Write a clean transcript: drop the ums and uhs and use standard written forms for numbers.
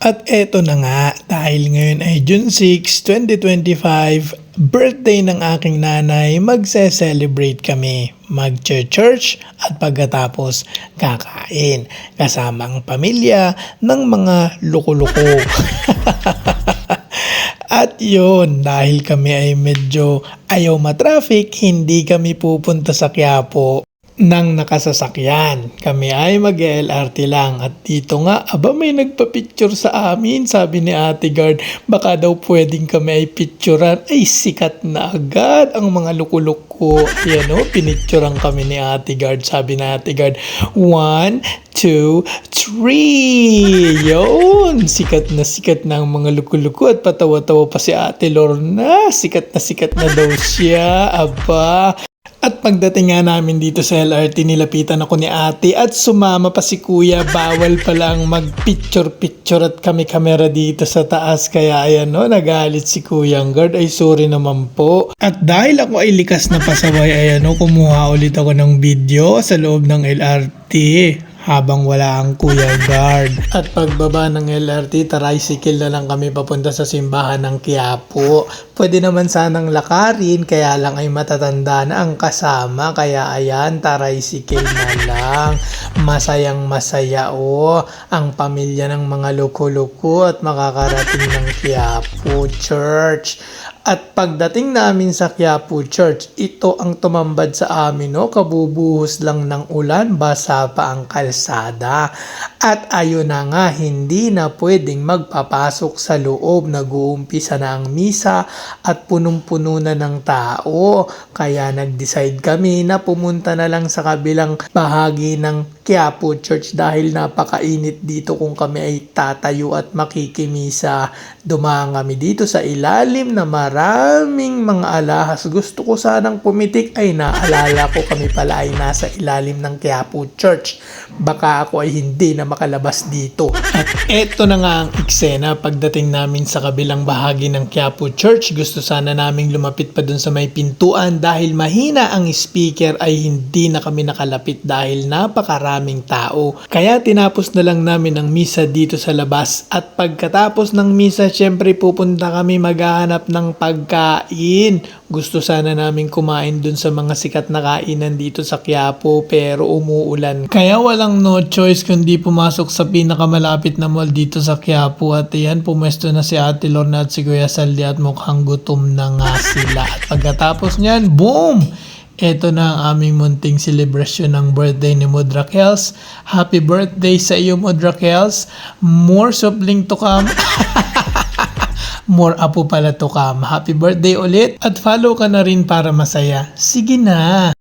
At eto na nga, dahil ngayon ay June 6, 2025, birthday ng aking nanay, magse-celebrate kami. Mag-church at pagkatapos kakain. Kasama ang pamilya ng mga loko-loko. At yun, dahil kami ay medyo ayaw matraffic, hindi kami pupunta sa Quiapo nang nakasasakyan. Kami ay mag-LRT lang. At dito nga, may nagpa-picture sa amin. Sabi ni Ate Guard, baka daw pwedeng kami ay picturean. Ay, sikat na agad ang mga luko-luko. Ayan o, pinicturean kami ni Ate Guard. Sabi ni Ate Guard, 1, 2, 3! Yun! Sikat na ang mga luko-luko. At patawa-tawa pa si Ate Lorna. Sikat na daw siya. Aba! At pagdating nga namin dito sa LRT, nilapitan ako ni ate at sumama pa si kuya. Bawal palang mag-picture-picture at kami kamera dito sa taas. Kaya ayan no, nagalit si Kuyang Guard. Ay sorry naman po. At dahil ako ay likas na pasaway, ayan no, kumuha ulit ako ng video sa loob ng LRT. Habang wala ang Kuya Guard. At pagbaba ng LRT, tricycle na lang kami papunta sa simbahan ng Quiapo. Pwede naman sanang lakarin, kaya lang ay matatanda na ang kasama. Kaya ayan, tricycle na lang. Masayang masaya ang pamilya ng mga loko-loko at makakarating ng Quiapo Church. At pagdating namin sa Quiapo Church, ito ang tumambad sa amin, no? Kabubuhos lang ng ulan, basa pa ang kalsada. At ayun na nga, hindi na pwedeng magpapasok sa loob. Nag-uumpisa na ang misa at punong-puno na ng tao. Kaya nag-decide kami na pumunta na lang sa kabilang bahagi ng Quiapo Church dahil napakainit dito kung kami ay tatayo at makikimisa. Dumaan kami dito sa ilalim na maraming mga alahas. Gusto ko sanang pumitik, ay naalala ko kami pala ay nasa ilalim ng Quiapo Church. Baka ako ay hindi na makalabas dito. At eto na nga ang eksena pagdating namin sa kabilang bahagi ng Quiapo Church. Gusto sana naming lumapit pa dun sa may pintuan dahil mahina ang speaker, ay hindi na kami nakalapit dahil napakaraming tao. Kaya tinapos na lang namin ang misa dito sa labas. At pagkatapos ng misa, syempre pupunta kami maghahanap ng pagkain. Gusto sana namin kumain dun sa mga sikat na kainan dito sa Quiapo pero umuulan. Kaya walang no choice kundi pumasok sa pinakamalapit na mall dito sa Quiapo. At ayan, pumesto na si Ate Lorna at si Kuya Saldi at mukhang gutom na nga sila. At pagkatapos niyan, boom! Ito na ang aming munting celebration ng birthday ni Modrakels. Happy birthday sa iyo, Modrakels. More supling to come. More apo pala to come. Happy birthday ulit. At follow ka na rin para masaya. Sige na.